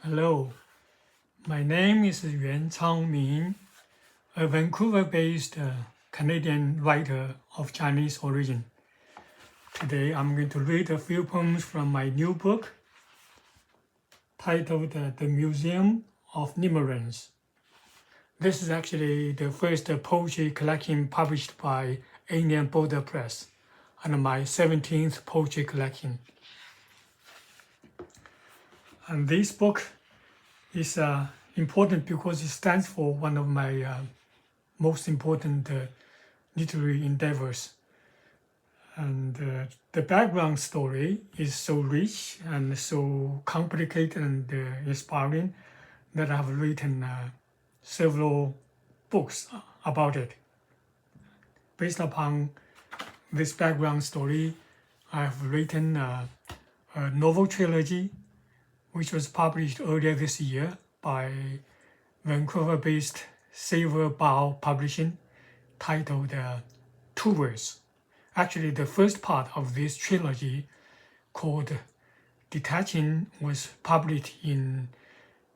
Hello, my name is Yuan Changming, a Vancouver-based Canadian writer of Chinese origin. Today I'm going to read a few poems from my new book titled The Museum of Limerence. This is actually the first poetry collection published by Indian Border Press and my 17th poetry collection. And this book is important because it stands for one of my most important literary endeavors. And the background story is so rich and so complicated and inspiring that I have written several books about it. Based upon this background story, I have written a novel trilogy which was published earlier this year by Vancouver-based Saver Bao Publishing, titled Two Words. Actually, the first part of this trilogy, called Detaching, was published in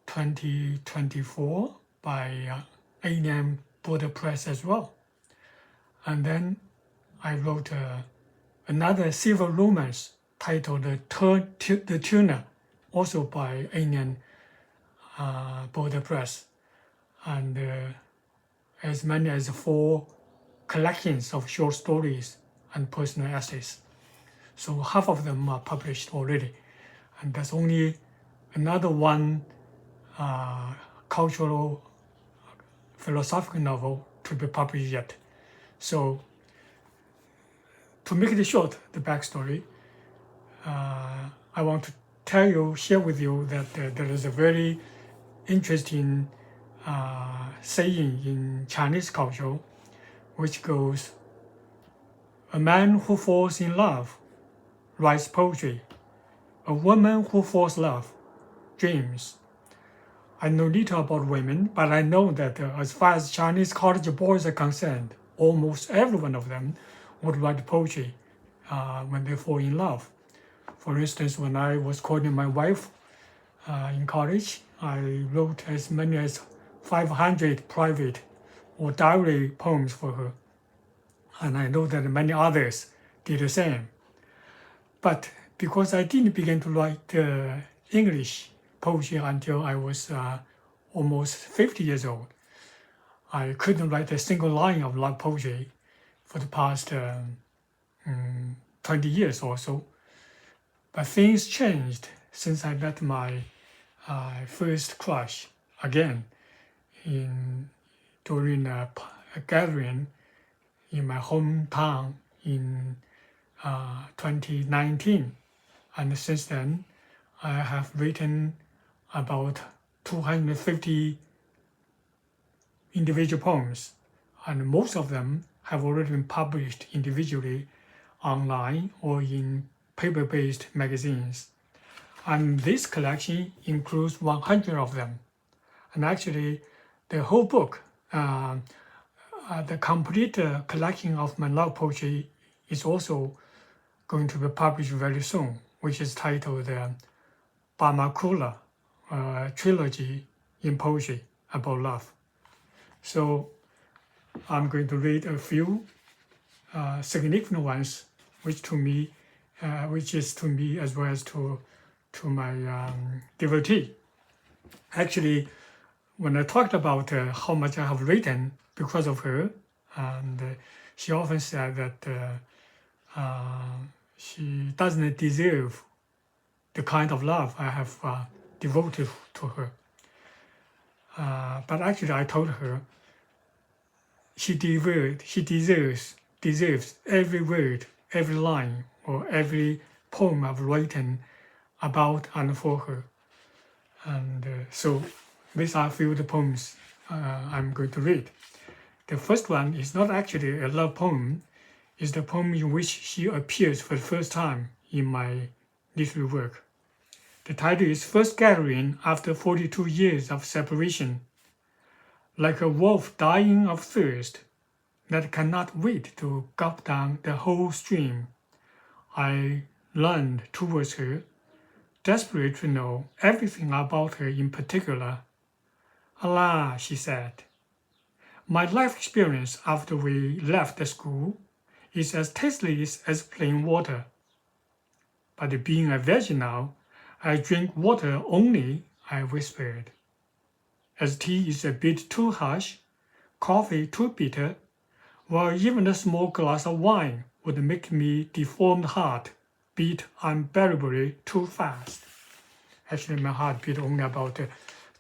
2024 by Indian Border Press as well. And then I wrote another civil romance titled The Tuner, also by Indian Border Press, and as many as 4 collections of short stories and personal essays. So half of them are published already, and there's only another one cultural philosophical novel to be published yet. So to make it short, the backstory, I want to share with you that there is a very interesting saying in Chinese culture, which goes, "A man who falls in love writes poetry. A woman who falls in love dreams." I know little about women, but I know that as far as Chinese college boys are concerned, almost every one of them would write poetry when they fall in love. For instance, when I was courting my wife in college, I wrote as many as 500 private or diary poems for her. And I know that many others did the same. But because I didn't begin to write English poetry until I was almost 50 years old, I couldn't write a single line of love poetry for the past 20 years or so. But things changed since I met my first crush again during a gathering in my hometown in 2019. And since then, I have written about 250 individual poems, and most of them have already been published individually online or in paper-based magazines. And this collection includes 100 of them. And actually, the whole book, the complete collection of my love poetry is also going to be published very soon, which is titled Bamakula, trilogy in poetry about love. So I'm going to read a few significant ones, which is to me as well as to my devotee. Actually, when I talked about how much I have written because of her, and she often said that she doesn't deserve the kind of love I have devoted to her. But actually, I told her she deserves every word, every line, or every poem I've written about and for her. And so these are a few of the poems I'm going to read. The first one is not actually a love poem. It's the poem in which she appears for the first time in my literary work. The title is First Gathering After 42 Years of Separation. Like a wolf dying of thirst that cannot wait to gulp down the whole stream, I leaned towards her, desperate to know everything about her in particular. "Allah," she said, "my life experience after we left the school is as tasteless as plain water. But being a virgin now, I drink water only," I whispered. "As tea is a bit too harsh, coffee too bitter, while even a small glass of wine would make me deformed heart beat unbearably too fast." Actually, my heart beat only about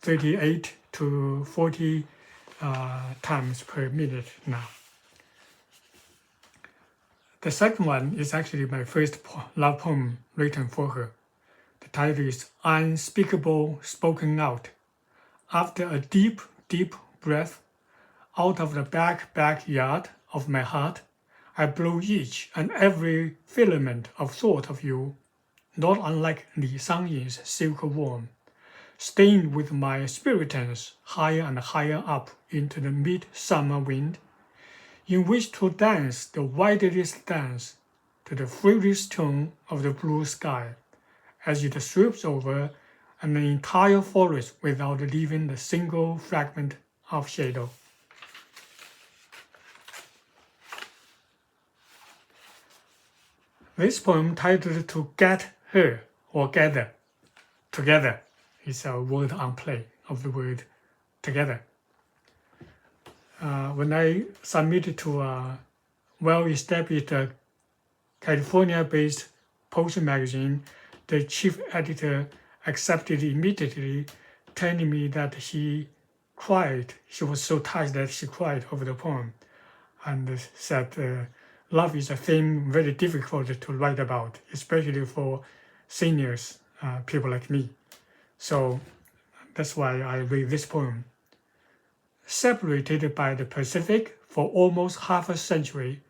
38 to 40 times per minute now. The second one is actually my first love poem written for her. The title is Unspeakable Spoken Out. After a deep, deep breath, out of the backyard of my heart, I blow each and every filament of thought of you, not unlike Li Sangyin's silk worm, stained with my spiritans higher and higher up into the midsummer wind, in which to dance the wildest dance to the freest tone of the blue sky, as it sweeps over an entire forest without leaving a single fragment of shadow. This poem, titled To Get Her or Gather, together, is a word on play of the word together. When I submitted to a well-established California-based poetry magazine, the chief editor accepted immediately, telling me that she cried. She was so touched that she cried over the poem, and said love is a theme very difficult to write about, especially for seniors, people like me. So that's why I read this poem. Separated by the Pacific for almost half a century,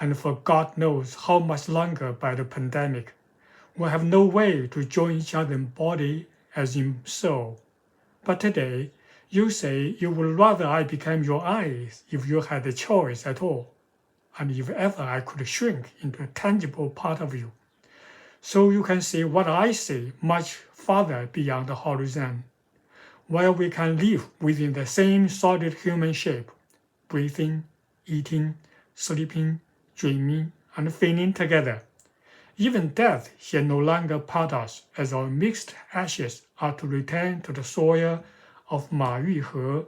and for God knows how much longer by the pandemic, we have no way to join each other in body as in soul. But today, you say you would rather I became your eyes if you had a choice at all, and if ever I could shrink into a tangible part of you, so you can see what I see much farther beyond the horizon, while we can live within the same solid human shape, breathing, eating, sleeping, dreaming, and feeling together. Even death shall no longer part us, as our mixed ashes are to return to the soil of Ma Yuhe,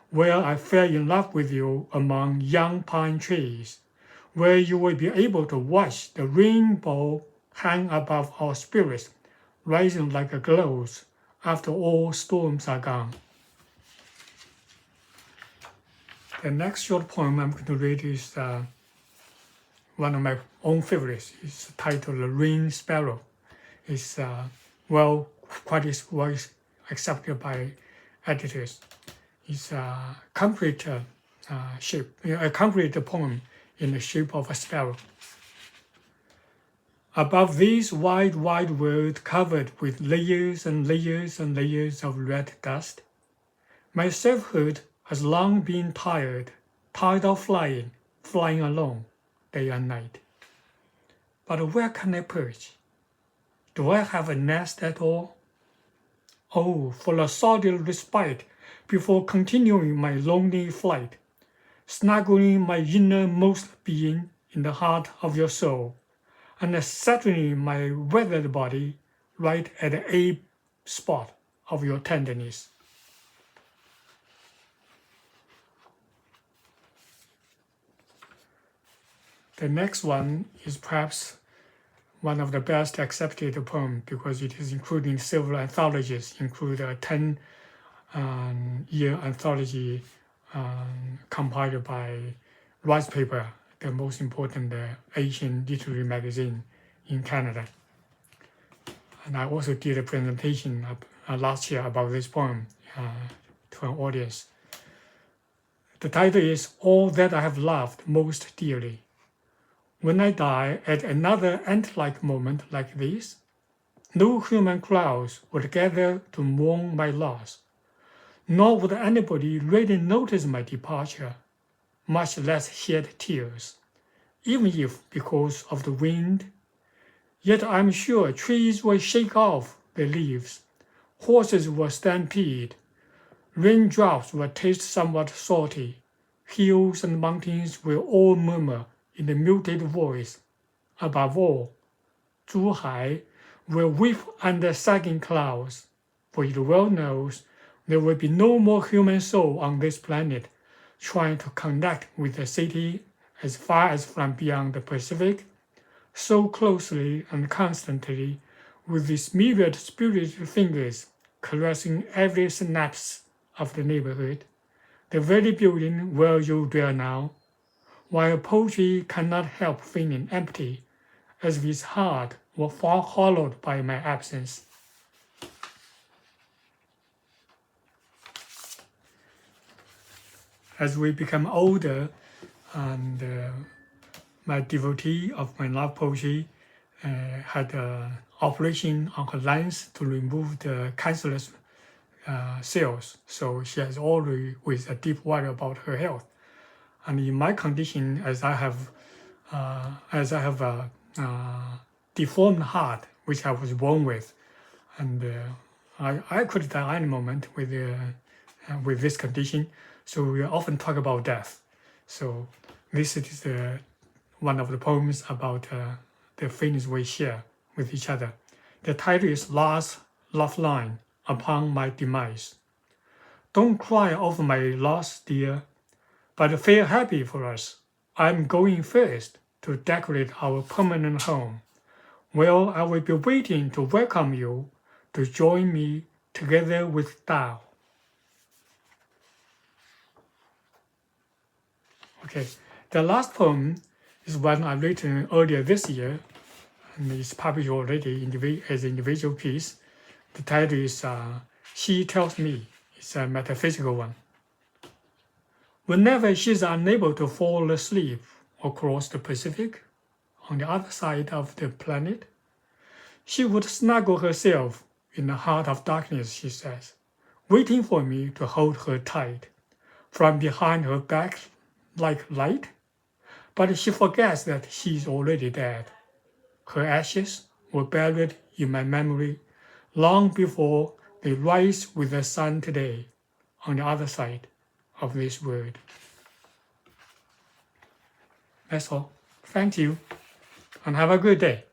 where I fell in love with you among young pine trees, where you will be able to watch the rainbow hang above our spirits, rising like a glows after all storms are gone. The next short poem I'm going to read is one of my own favorites. It's titled The Rain Sparrow. It's quite well accepted by editors. It's a complete a complete poem in the shape of a sparrow. Above this wide, wide world covered with layers and layers and layers of red dust, my selfhood has long been tired of flying alone, day and night. But where can I perch? Do I have a nest at all? Oh, for a solid respite before continuing my lonely flight, snuggling my innermost being in the heart of your soul, and settling my weathered body right at the A spot of your tenderness. The next one is perhaps one of the best accepted poems because it is included in several anthologies, including a 10-year anthology compiled by Rice Paper, the most important Asian literary magazine in Canada. And I also did a presentation last year about this poem to an audience. The title is All That I Have Loved Most Dearly. When I die at another ant-like moment like this, no human crowds would gather to mourn my loss, nor would anybody really notice my departure, much less shed tears, even if because of the wind. Yet I'm sure trees will shake off the leaves. Horses will stampede. Raindrops will taste somewhat salty. Hills and mountains will all murmur in a muted voice. Above all, Zhuhai will weep under sagging clouds, for it well knows there will be no more human soul on this planet trying to connect with the city as far as from beyond the Pacific, so closely and constantly with its myriad spiritual fingers caressing every synapse of the neighborhood, the very building where you dwell now, while poetry cannot help feeling empty, as if its heart were far hollowed by my absence. As we become older, and my devotee of my love poetry had an operation on her lungs to remove the cancerous cells. So she has always with a deep worry about her health. And in my condition, as I have a deformed heart, which I was born with, and I could die any moment with this condition. So we often talk about death. So this is one of the poems about the feelings we share with each other. The title is Last Love Line Upon My Demise. Don't cry over my loss, dear, but feel happy for us. I'm going first to decorate our permanent home. Well, I will be waiting to welcome you to join me together with Tao. Okay, the last poem is one I written earlier this year, and it's published already as an individual piece. The title is She Tells Me. It's a metaphysical one. Whenever she's unable to fall asleep across the Pacific, on the other side of the planet, she would snuggle herself in the heart of darkness, she says, waiting for me to hold her tight, from behind her back like light. But she forgets that she's already dead. Her ashes were buried in my memory long before they rise with the sun today on the other side of this world. That's all. Thank you, and have a good day.